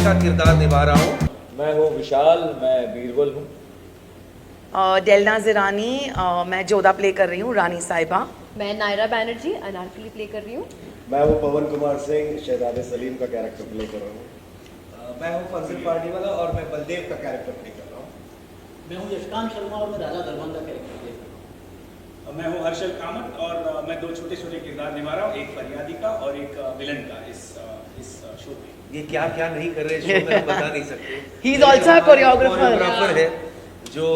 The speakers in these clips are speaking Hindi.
का किरदार निभा रहा हूँ। मैं हूँ विशाल, मैं बीरबल हूँ। डेलना ज़िरानी, मैं जोधा प्ले कर रही हूँ, रानी साहिबा। मैं नायरा बैनर्जी अनारकली प्ले कर रही हूँ। मैं हूँ पवन कुमार सिंह, शहजादे सलीम का कैरेक्टर प्ले कर रहा हूँ। मैं हूँ फंजिल पार्टीवाला और मैं बलदेव का कैरेक्टर प्ले कर रहा हूँ। मैं हूँ यशकांत शर्मा और मैं राजा दरबान का कैरेक्टर प्ले कर रहा हूँ। मैं हूँ हर्षल कामत और मैं दो छोटे छोटे किरदार निभा रहा हूँ, एक फरियादी का और एक विलन का इस शो में। ये क्या क्या नहीं कर रहे शो में हम बता नहीं सकते। He is also a choreographer. Choreographer है, जो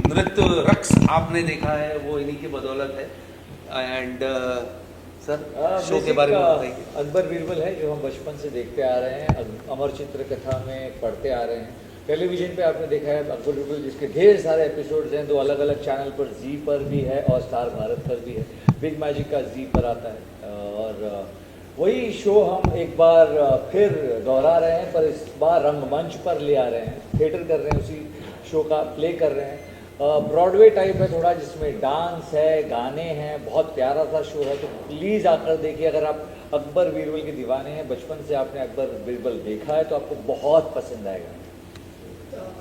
नृत्य रक्स आपने देखा है वो इन्हीं की बदौलत है। एंड सर शो के बारे में बताइए। अकबर बीरबल है जो हम बचपन से देखते आ रहे हैं, अमर चित्र कथा में पढ़ते आ रहे हैं। टेलीविज़न पे आपने देखा है अकबर बीरबल, जिसके ढेर सारे एपिसोड्स हैं, दो अलग अलग चैनल पर, जी पर भी है और स्टार भारत पर भी है। बिग मैजिक का जी पर आता है और वही शो हम एक बार फिर दोहरा रहे हैं, पर इस बार रंगमंच पर ले आ रहे हैं, थिएटर कर रहे हैं, उसी शो का प्ले कर रहे हैं। ब्रॉडवे टाइप है थोड़ा, जिसमें डांस है, गाने हैं, बहुत प्यारा सा शो है। तो प्लीज़ आकर देखिए। अगर आप अकबर बीरबल के दीवाने हैं, बचपन से आपने अकबर बीरबल देखा है, तो आपको बहुत पसंद आएगा।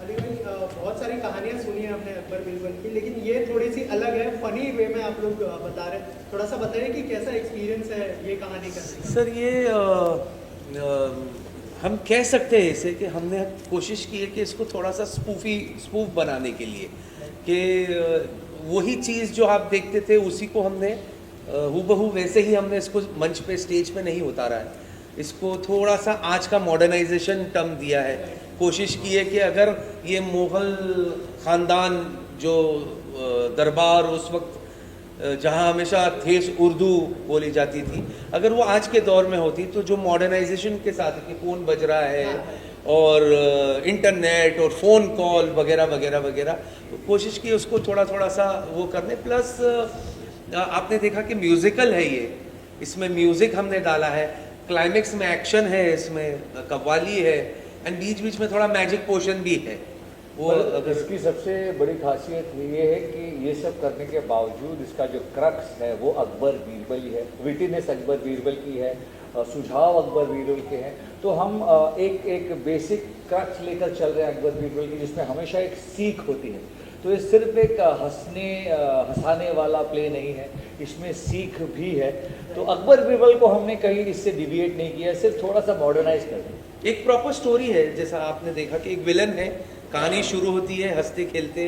अली भाई, बहुत सारी कहानियाँ सुनी हैं आपने अकबर बीरबल की, लेकिन ये थोड़ी सी अलग है, फनी वे में आप लोग बता रहे हैं। थोड़ा सा बताइए कि कैसा एक्सपीरियंस है ये कहानी करने का। सर ये हम कह सकते हैं इसे कि हमने कोशिश की है कि इसको थोड़ा सा स्पूफ बनाने के लिए, कि वही चीज़ जो आप देखते थे उसी को हमने हूबहू वैसे ही हमने इसको मंच पे स्टेज पे नहीं उतारा है। इसको थोड़ा सा आज का मॉडर्नाइजेशन टर्म दिया है। कोशिश की है कि अगर ये मुग़ल ख़ानदान जो दरबार उस वक्त जहाँ हमेशा थेस उर्दू बोली जाती थी, अगर वो आज के दौर में होती तो जो मॉडर्नाइजेशन के साथ कि फ़ोन बज रहा है और इंटरनेट और फ़ोन कॉल वगैरह वगैरह वगैरह, तो कोशिश की उसको थोड़ा थोड़ा सा वो करने। प्लस आपने देखा कि म्यूज़िकल है ये, इसमें म्यूज़िक हमने डाला है, क्लाइमेक्स में एक्शन है, इसमें कव्वाली है, एंड बीच बीच में थोड़ा मैजिक पोर्शन भी है। वो इसकी सबसे बड़ी खासियत ये है कि ये सब करने के बावजूद इसका जो क्रक्स है वो अकबर बीरबल ही है, विटीनेस अकबर बीरबल की है, सुझाव अकबर बीरबल के हैं। तो हम एक बेसिक क्रक्स लेकर चल रहे हैं अकबर बीरबल की, जिसमें हमेशा एक सीख होती है। तो ये सिर्फ एक हंसाने वाला प्ले नहीं है, इसमें सीख भी है। तो अकबर बीरबल को हमने कहीं इससे डिविएट नहीं किया, सिर्फ थोड़ा सा मॉडर्नाइज कर दिया। एक प्रॉपर स्टोरी है, जैसा आपने देखा कि एक विलन है, कहानी शुरू होती है हंसते खेलते,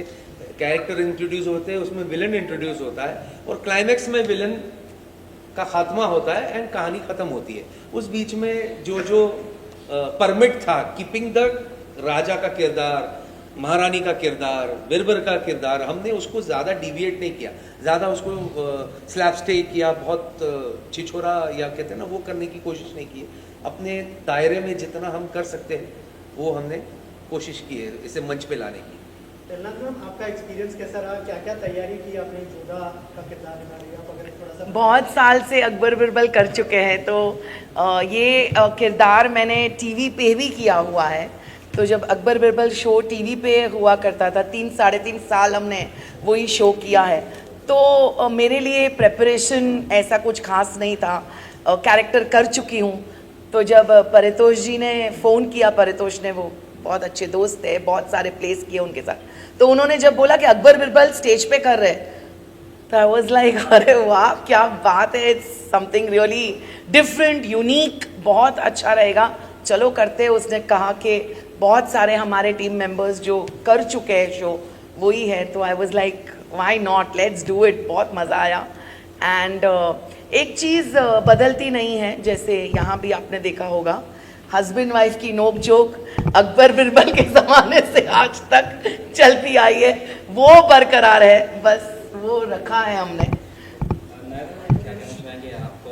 कैरेक्टर इंट्रोड्यूस होते हैं, उसमें विलन इंट्रोड्यूस होता है और क्लाइमेक्स में विलन का खात्मा होता है एंड कहानी ख़त्म होती है। उस बीच में जो परमिट था, कीपिंग द राजा का किरदार, महारानी का किरदार, बीरबल का किरदार, हमने उसको ज़्यादा डिविएट नहीं किया, ज़्यादा उसको स्लैपस्टिक या बहुत छिछोरा या कहते हैं ना वो करने की कोशिश नहीं की। अपने दायरे में जितना हम कर सकते हैं वो हमने कोशिश की है इसे मंच पे लाने की। जन्नत मैम, आपका एक्सपीरियंस कैसा रहा? क्या क्या तैयारी की आपने जोधा का किरदार निभा लिया? आप अगर थोड़ा सा बहुत साल से अकबर बीरबल कर चुके हैं, तो ये किरदार मैंने टीवी पे भी किया हुआ है। तो जब अकबर बीरबल शो टीवी पे हुआ करता था, 3-3.5 साल हमने वही शो किया है। तो मेरे लिए प्रेपरेशन ऐसा कुछ खास नहीं था, कैरेक्टर कर चुकी हूँ। तो जब परितोष जी ने फ़ोन किया, परितोष ने, वो बहुत अच्छे दोस्त है, बहुत सारे प्लेस किए उनके साथ, तो उन्होंने जब बोला कि अकबर बीरबल स्टेज पे कर रहे, तो आई वाज लाइक अरे वाह क्या बात है, it's something really different, unique, बहुत अच्छा रहेगा, चलो करते। उसने कहा कि बहुत सारे हमारे टीम मेंबर्स जो कर चुके हैं शो वही है, तो I was like why not, let's do it. बहुत मज़ा आया। एंड एक चीज़ बदलती नहीं है, जैसे यहाँ भी आपने देखा होगा, हस्बैंड वाइफ की नोक झोंक अकबर बीरबल के ज़माने से आज तक चलती आई है, वो बरकरार है, बस वो रखा है हमने। क्या कहना चाहेंगे आप?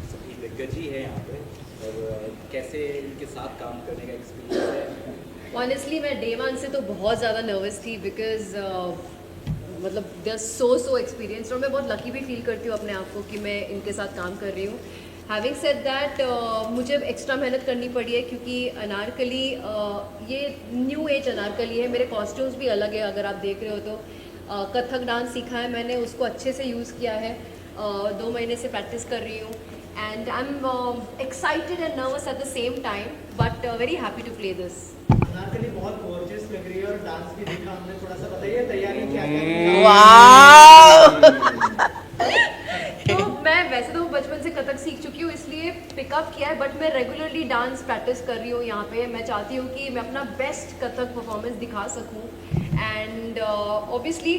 सभी दिग्गज ही है यहाँ पे, और कैसे इनके साथ काम करने का एक्सपीरियंस है? ऑनेस्टली मैं डे वन से तो बहुत ज़्यादा नर्वस थी, बिकॉज मतलब दे आर सो एक्सपीरियंस्ड, और मैं बहुत लकी भी फील करती हूँ अपने आप को कि मैं इनके साथ काम कर रही हूँ। हैविंग सेड दैट, मुझे एक्स्ट्रा मेहनत करनी पड़ी है, क्योंकि अनारकली ये न्यू एज अनारकली है। मेरे कॉस्ट्यूम्स भी अलग है, अगर आप देख रहे हो तो कथक डांस सीखा है मैंने, उसको अच्छे से यूज़ किया है, 2 महीने से प्रैक्टिस कर रही हूँ। and I'm excited and nervous at the same time, but very happy to play this. Anarkali बहुत गॉर्जियस लग रही है और डांस भी देखा हमने, थोड़ा सा बताइए तैयारी क्या क्या वाह तो मैं वैसे तो बचपन से कथक सीख चुकी हूँ, इसलिए पिकअप किया है, बट मैं रेगुलरली डांस प्रैक्टिस कर रही हूँ यहाँ पे। मैं चाहती हूँ कि मैं अपना बेस्ट कथक परफॉर्मेंस दिखा सकूँ। एंड ऑब्वियसली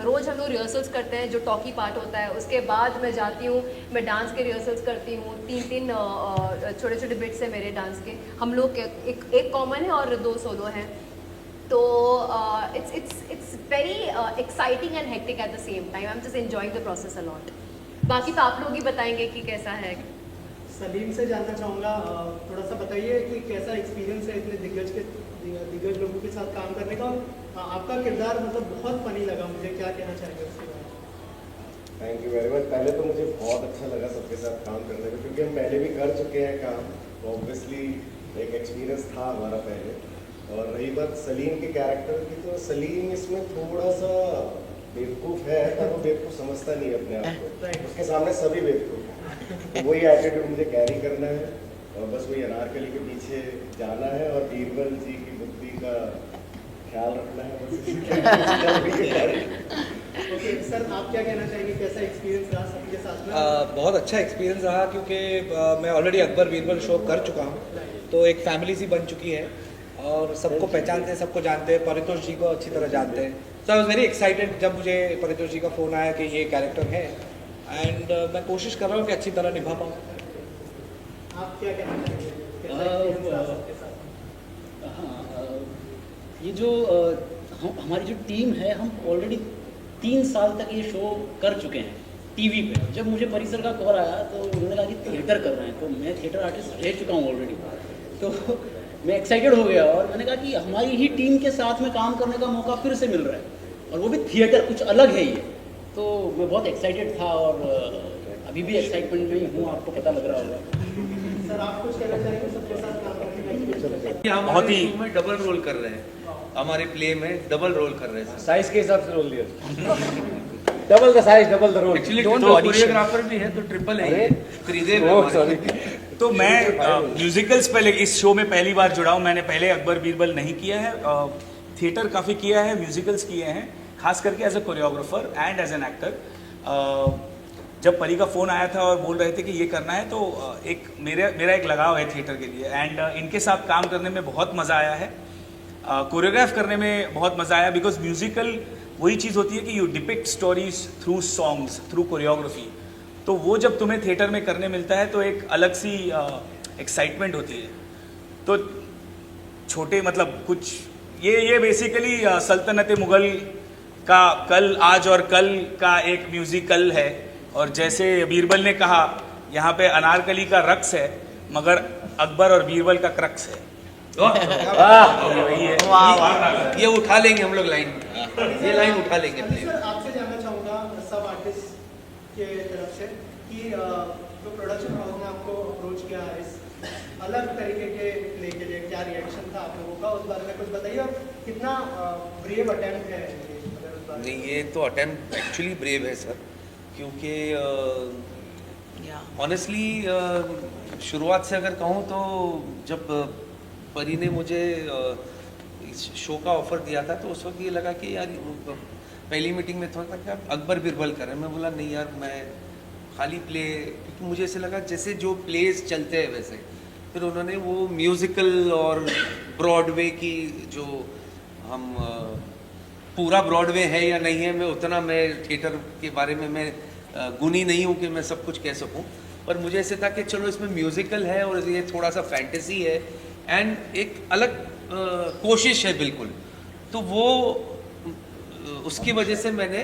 रोज़ हम लोग रिहर्सल्स करते हैं, जो टॉकी पार्ट होता है, उसके बाद मैं जाती हूँ, मैं डांस के रिहर्सल्स करती हूँ। 3 छोटे छोटे बिट्स हैं मेरे डांस के, हम लोग के एक कॉमन है और 2 सोलो हैं। तो it's very exciting and hectic at the same time. I'm just enjoying the process a lot. बाकी तो आप लोग ही बताएंगे कि कैसा है। सलीम से जानना चाहूँगा, थोड़ा सा बताइए कि कैसा एक्सपीरियंस है इतने दिग्गज लोगों के साथ काम करने का। आपका किरदार मतलब बहुत फनी लगा मुझे, क्या कहना चाहेंगे उसके बारे में? Thank you very much. पहले तो मुझे बहुत अच्छा लगा सबके साथ काम करने में, क्योंकि हम पहले भी कर चुके हैं काम, तो ऑब्वियसली एक एक्सपीरियंस था हमारा पहले। और रही बात सलीम के कैरेक्टर की, तो सलीम इसमें थोड़ा सा बेवकूफ़ है, पर वो बेवकूफ़ समझता नहीं है अपने आप को, उसके सामने सभी बेवकूफ़ हैं। तो वही एटीट्यूड मुझे कैरी करना है और बस वही अनारकली के पीछे जाना है और बीरबल जी की बुद्धि का ख्याल रखना है बस। ओके सर, आप क्या कहना चाहेंगे, कैसा एक्सपीरियंस रहा सबके साथ में? बहुत अच्छा एक्सपीरियंस रहा, क्योंकि मैं ऑलरेडी अकबर बीरबल शो कर चुका हूँ, तो एक फैमिली सी बन चुकी है और सबको पहचानते हैं, सबको जानते हैं, परितोष जी को अच्छी तरह जानते हैं। सो आई वॉज वेरी एक्साइटेड जब मुझे परितोष जी का फ़ोन आया कि ये कैरेक्टर है, एंड मैं कोशिश कर रहा हूँ कि अच्छी तरह निभा पाऊँ। आप क्या कहना चाहेंगे, कैसा एक्सपीरियंस रहा सबके साथ? ये जो हमारी जो टीम है, हम ऑलरेडी 3 साल तक ये शो कर चुके हैं टीवी पे। जब मुझे परिसर का कॉल आया तो उन्होंने कहा कि थिएटर कर रहे हैं, तो मैं थिएटर आर्टिस्ट रह चुका हूँ ऑलरेडी, तो मैं एक्साइटेड हो गया और मैंने कहा कि हमारी ही टीम के साथ में काम करने का मौका फिर से मिल रहा है और वो भी थिएटर, कुछ अलग है ये। तो मैं बहुत एक्साइटेड था और अभी भी एक्साइटमेंट में हूँ, आपको पता लग रहा होगा। सर आप कुछ कहना चाहेंगे सबके साथ काम करने का एक्सपीरियंस? हम हमारे शो में डबल रोल कर रहे हैं, हमारे प्ले में डबल रोल कर रहे हैं। साइज के हिसाब से रोल दिया, double the size double the role. Actually choreographer भी है तो ट्रिपल है, त्रिदेव है सॉरी। तो मैं म्यूजिकल्स पहले इस शो में पहली बार जुड़ा हूँ। मैंने पहले अकबर बीरबल नहीं किया है, थिएटर काफ़ी किया है, म्यूजिकल्स किए हैं, खास करके as a choreographer and as an actor. जब परी का फ़ोन आया था और बोल रहे थे कि ये करना है, तो एक मेरा एक लगाव है थिएटर के लिए, एंड इनके साथ काम करने में बहुत मज़ा आया है, कोरियोग्राफ करने में बहुत मज़ा आया। बिकॉज म्यूजिकल वही चीज़ होती है कि you depict stories through songs, through choreography, तो वो जब तुम्हें थिएटर में करने मिलता है तो एक अलग सी एक्साइटमेंट होती है। तो छोटे मतलब कुछ ये बेसिकली सल्तनत मुग़ल का कल, आज और कल का एक म्यूजिकल है, और जैसे बीरबल ने कहा यहाँ पे अनारकली का रक्स है, मगर अकबर और बीरबल का क्रक्स है। ये उठा लेंगे हम लोग लाइन, ये लाइन उठा लेंगे। सर आपसे जानना चाहूँगा सब आर्टिस्ट के तरफ से कि जो प्रोडक्शन हाउस ने आपको अप्रोच किया इस अलग तरीके के प्ले के लिए, क्या रिएक्शन था आप लोगों का, उस बारे में कुछ बताइए, और कितना ब्रेव अटेम्प्ट है ये, अगर उस बारे में? नहीं, ये तो अटेम्प्ट एक्चुअली ब्रेव है सर, क्योंकि ऑनेस्टली शुरुआत से अगर कहूँ तो जब परी ने मुझे इस शो का ऑफ़र दिया था तो उस वक्त ये लगा कि यार पहली मीटिंग में थोड़ा कि आप अकबर बीरबल करें। मैं बोला नहीं यार, मैं खाली प्ले, क्योंकि मुझे ऐसे लगा जैसे जो प्लेस चलते हैं वैसे। फिर उन्होंने वो म्यूज़िकल और ब्रॉडवे की जो हम पूरा ब्रॉडवे है या नहीं है, मैं उतना मैं थिएटर के बारे में मैं गुणी नहीं हूँ कि मैं सब कुछ कह सकूँ, पर मुझे ऐसे था कि चलो इसमें म्यूज़िकल है और ये थोड़ा सा फैंटेसी है एंड एक अलग कोशिश है बिल्कुल, तो वो उसकी वजह से मैंने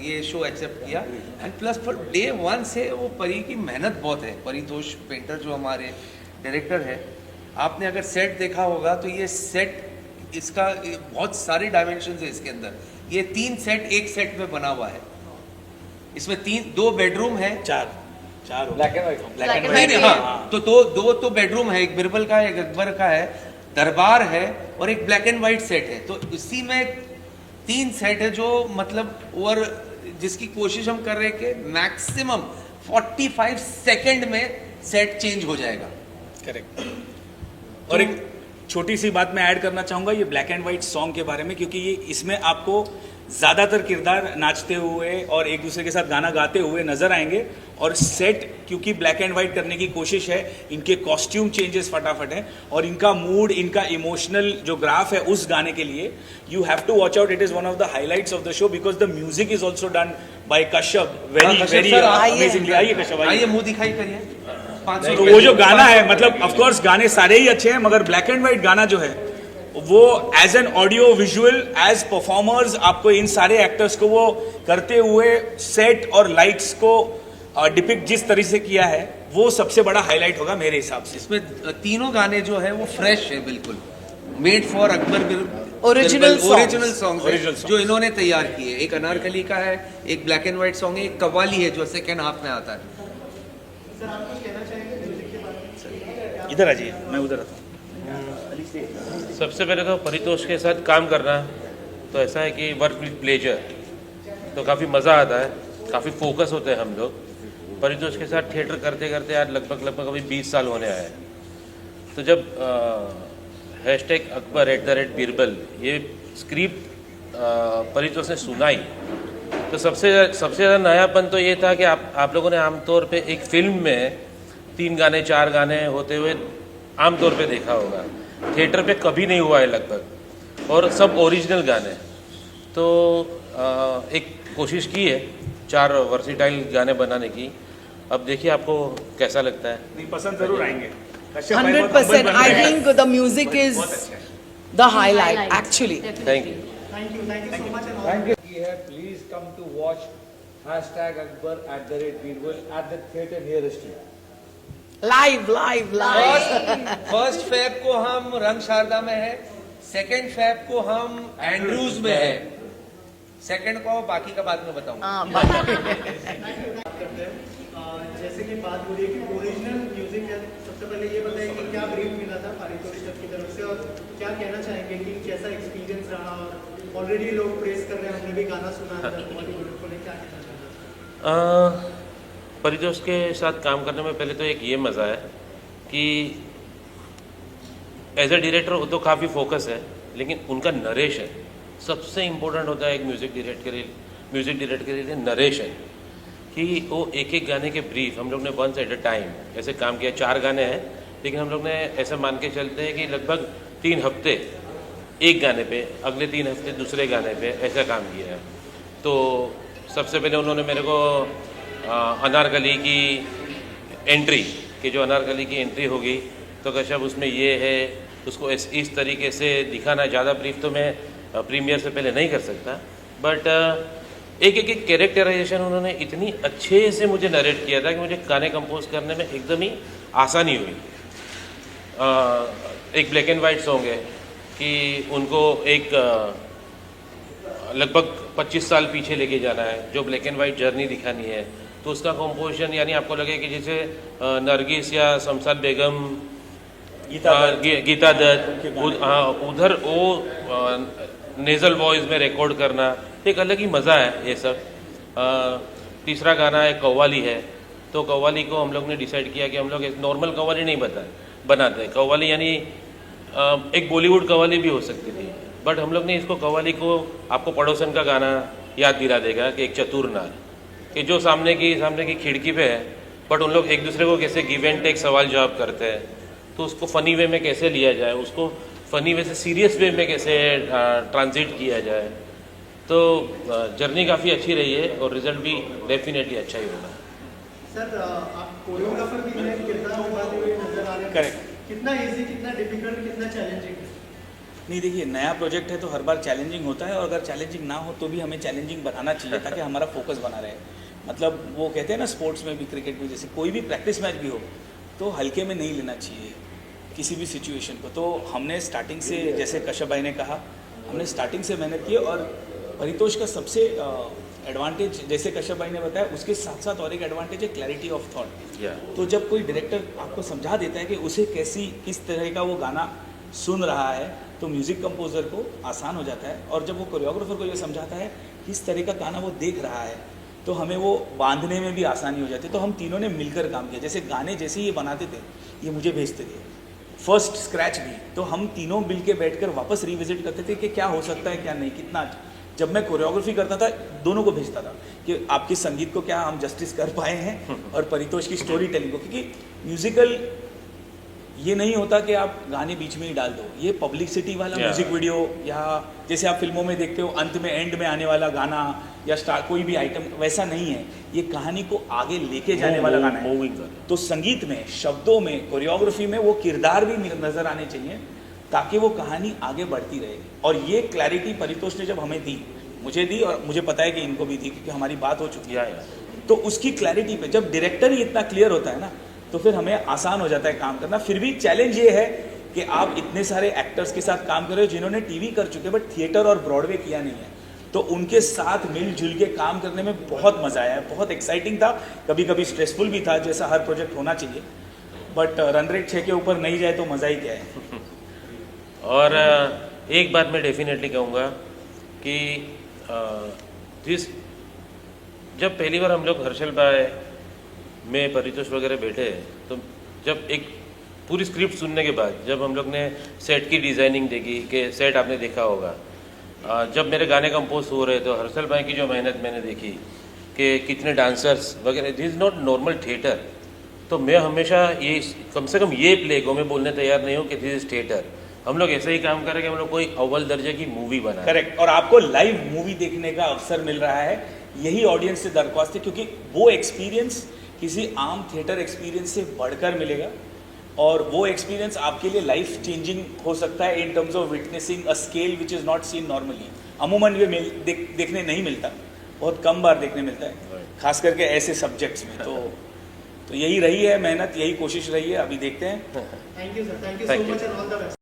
ये शो एक्सेप्ट किया। एंड प्लस फॉर डे 1 से वो परी की मेहनत बहुत है। परितोष पेंटर जो हमारे डायरेक्टर है, आपने अगर सेट देखा होगा तो ये सेट, इसका बहुत सारे डायमेंशन है इसके अंदर। ये 3 सेट एक सेट में बना हुआ है। इसमें 2 बेडरूम है, 4 ब्लैक एंड व्हाइट, नहीं, हाँ, तो 2 तो बेडरूम है, एक बिरबल का है, एक अकबर का है, दरबार है और एक ब्लैक एंड व्हाइट सेट है। तो इसी में 3 सेट है जो मतलब, और जिसकी कोशिश हम कर रहे हैं कि मैक्सिमम 45 सेकंड में सेट चेंज हो जाएगा। करेक्ट। और एक छोटी सी बात मैं ऐड करना चाहूँगा ये ब्लैक एंड वाइट सॉन्ग के बारे में, क्योंकि ये इसमें आपको ज़्यादातर किरदार नाचते हुए और एक दूसरे के साथ गाना गाते हुए नजर आएंगे। और सेट क्योंकि ब्लैक एंड वाइट करने की कोशिश है, इनके कॉस्ट्यूम चेंजेस फटाफट हैं और इनका मूड, इनका इमोशनल जो ग्राफ है उस गाने के लिए you have to watch out. It is one of the highlights of the show because the music is also done by Kashyap very very amazingly. आइए कश्यप, आइए मुंह दिखाई करिए। तो वो जो गाना है, मतलब ऑफ कोर्स गाने सारे ही अच्छे हैं, मगर ब्लैक एंड वाइट गाना जो है वो as an audio visual as performers आपको इन सारे एक्टर्स को वो करते हुए सेट और लाइट्स को डिपिक्ट जिस तरह से किया है वो सबसे बड़ा हाईलाइट होगा मेरे हिसाब से। इसमें तीनों गाने जो है वो फ्रेश है, बिल्कुल made for Akbar original songs जो इन्होंने तैयार किए। एक अनारकली का है, एक ब्लैक एंड व्हाइट सॉन्ग है, एक कव्वाली है जो सेकेंड हाफ में आता है। सर आप कुछ कहना चाहेंगे म्यूजिक के बारे में? इधर आ जाइए, मैं उधर आता हूँ। सबसे पहले तो परितोष के साथ काम करना तो ऐसा है कि वर्क विद प्लेजर, तो काफ़ी मज़ा आता है, काफ़ी फोकस होते हैं हम लोग। परितोष के साथ थिएटर करते करते आज लगभग अभी 20 साल होने आए हैं। तो जब हैशटैग अकबर @बीरबल ये स्क्रिप्ट परितोष ने सुनाई तो सबसे ज़्यादा नयापन तो ये था कि आप लोगों ने आमतौर पे एक फिल्म में 3 गाने 4 गाने होते हुए आमतौर पे देखा होगा, थिएटर पे कभी नहीं हुआ है लगभग, और सब ओरिजिनल गाने। तो एक कोशिश की है 4 वर्सिटाइल गाने बनाने की। अब देखिए आपको कैसा लगता है। नहीं, पसंद जरूर आएंगे। 100%. I think the music is the highlight actually. Thank you. Thank you so much. Thank you. Please come to watch #Akbar @Birbal at the theater nearest you. Live. First Feb को हम रंग शारदा में है, सेकंड फेब को हम एंड्रूज में है, सेकंड को बाकी का बाद में बताऊंगा। जैसे कि बात हो रही है कि ओरिजिनल म्यूजिक है, सबसे पहले ये बताइए कि क्या ब्रीफ मिला था पारितोष सर की तरफ से और क्या कहना चाहेंगे कि कैसा एक्सपीरियंस रहा? और ऑलरेडी लोग प्रेस कर रहे हैं, हमने भी गाना सुना था बॉलीवुड को, क्या कहना चाहते हैं? परितोष के साथ काम करने में पहले तो एक ये मज़ा है कि एज ए डायरेक्टर तो काफ़ी फोकस है, लेकिन उनका नरेशन सबसे इम्पोर्टेंट होता है एक म्यूज़िक डायरेक्टर के लिए नरेशन, कि वो एक गाने के ब्रीफ हम लोग ने वंस एट अ टाइम ऐसे काम किया। 4 गाने हैं, लेकिन हम लोग ने ऐसा मान के चलते हैं कि लगभग 3 हफ्ते एक गाने पे, अगले 3 हफ्ते दूसरे गाने पे ऐसा काम किया है। तो सबसे पहले उन्होंने मेरे को अनारकली की एंट्री कि जो अनारकली की एंट्री होगी तो कश्यप उसमें ये है, उसको इस तरीके से दिखाना। ज़्यादा ब्रीफ तो मैं प्रीमियर से पहले नहीं कर सकता, बट एक कैरेक्टराइजेशन उन्होंने इतनी अच्छे से मुझे नरेट किया था कि मुझे गाने कंपोज करने में एकदम ही आसानी हुई। एक ब्लैक एंड वाइट सॉन्ग है कि उनको एक लगभग 25 साल पीछे लेके जाना है, जो ब्लैक एंड वाइट जर्नी दिखानी है, तो उसका कंपोजिशन यानी आपको लगे कि जैसे नरगिस या शमशाद बेगम, गीता दत्त उधर वो नेजल वॉइस में रिकॉर्ड करना एक अलग ही मज़ा है ये सब। तीसरा गाना है कव्वाली है, तो कव्वाली को हम लोग ने डिसाइड किया कि हम लोग नॉर्मल कव्वाली नहीं बनाते। कव्वाली यानी एक बॉलीवुड कव्वाली भी हो सकती थी, बट हम लोग ने इसको कव्वाली को आपको पड़ोसन का गाना याद दिला देगा कि एक चतुर नार कि जो सामने की खिड़की पे है, बट उन लोग एक दूसरे को कैसे गिव एंड टेक सवाल जवाब करते हैं, तो उसको फ़नी वे में कैसे लिया जाए, उसको फ़नी वे से सीरियस वे में कैसे ट्रांजिट किया जाए। तो जर्नी काफ़ी अच्छी रही है और रिजल्ट भी डेफिनेटली अच्छा ही होगा। सर आप कोरियोग्राफर भी हैं, कितना निभाते हुए नजर आ रहे हैं? करेक्ट। कितना इजी, कितना डिफिकल्ट, कितना चैलेंजिंग? नहीं, देखिए नया प्रोजेक्ट है तो हर बार चैलेंजिंग होता है, और अगर चैलेंजिंग ना हो तो भी हमें चैलेंजिंग बनाना चाहिए ताकि हमारा फोकस बना रहे। मतलब वो कहते हैं ना स्पोर्ट्स में भी, क्रिकेट में, जैसे कोई भी प्रैक्टिस मैच भी हो तो हल्के में नहीं लेना चाहिए किसी भी सिचुएशन को। तो हमने स्टार्टिंग से, जैसे कश्यप भाई ने कहा, हमने स्टार्टिंग से मेहनत की। और परितोष का सबसे एडवांटेज, जैसे कश्यप भाई ने बताया, उसके साथ साथ और एक एडवांटेज है क्लैरिटी ऑफ थॉट। तो जब कोई डायरेक्टर आपको समझा देता है कि उसे किस तरह का वो गाना सुन रहा है, तो म्यूज़िक कंपोजर को आसान हो जाता है। और जब वो कोरियोग्राफर को ये समझाता है किस तरह का गाना वो देख रहा है, तो हमें वो बांधने में भी आसानी हो जाती है। तो हम तीनों ने मिलकर काम किया। जैसे गाने जैसे ही ये बनाते थे, ये मुझे भेजते थे, फर्स्ट स्क्रैच भी, तो हम तीनों मिल के बैठ कर वापस रिविजिट करते थे कि क्या हो सकता है क्या नहीं, कितना। जब मैं कोरियोग्राफी करता था दोनों को भेजता था कि आपके संगीत को क्या हम जस्टिस कर पाए हैं और परितोष की स्टोरी टेलिंग को, क्योंकि म्यूजिकल ये नहीं होता कि आप गाने बीच में ही डाल दो, ये पब्लिसिटी वाला म्यूजिक वीडियो, या जैसे आप फिल्मों में देखते हो अंत में एंड में आने वाला गाना या स्टार कोई भी आइटम, वैसा नहीं है। ये कहानी को आगे लेके जाने वाला गाना है। मूविंग कर तो संगीत में, शब्दों में, कोरियोग्राफी में वो किरदार भी नजर आने चाहिए ताकि वो कहानी आगे बढ़ती रहे। और ये क्लैरिटी परितोष ने जब हमें दी, मुझे दी और मुझे पता है कि इनको भी दी, क्योंकि हमारी बात हो चुकी है। तो उसकी क्लैरिटी पे जब डायरेक्टर ही इतना क्लियर होता है ना, तो फिर हमें आसान हो जाता है काम करना। फिर भी चैलेंज ये है कि आप इतने सारे एक्टर्स के साथ काम कर रहे हो जिन्होंने टीवी कर चुके बट थिएटर और ब्रॉडवे किया नहीं है, तो उनके साथ मिलजुल के काम करने में बहुत मजा आया, बहुत एक्साइटिंग था, कभी कभी स्ट्रेसफुल भी था, जैसा हर प्रोजेक्ट होना चाहिए। बट रन रेट 6 के ऊपर नहीं जाए तो मज़ा ही क्या है। और एक बात मैं डेफिनेटली कहूँगा कि जब पहली बार हम लोग हर्षल भाई में परितोष वगैरह बैठे, तो जब एक पूरी स्क्रिप्ट सुनने के बाद जब हम लोग ने सेट की डिज़ाइनिंग देखी, कि सेट आपने देखा होगा, जब मेरे गाने कंपोज हो रहे तो हर्षल भाई की जो मेहनत मैंने देखी कि कितने डांसर्स वगैरह, this is not normal theatre. तो मैं हमेशा ये, कम से कम ये प्ले को मैं बोलने तैयार नहीं हूँ कि दिस इज़ थिएटर। हम लोग ऐसे ही काम करें कि हम लोग कोई अव्वल दर्जे की मूवी बनाए। करेक्ट। और आपको लाइव मूवी देखने का अवसर मिल रहा है, यही ऑडियंस से दरख्वास्त है, क्योंकि वो एक्सपीरियंस किसी आम थिएटर एक्सपीरियंस से बढ़कर मिलेगा और वो एक्सपीरियंस आपके लिए लाइफ चेंजिंग हो सकता है in terms of witnessing a scale which is not seen normally. अमूमन ये देखने नहीं मिलता, बहुत कम बार देखने मिलता है, खास करके ऐसे सब्जेक्ट्स में। तो यही रही है मेहनत, यही कोशिश रही है, अभी देखते हैं। Thank you sir, thank you so much and all the best.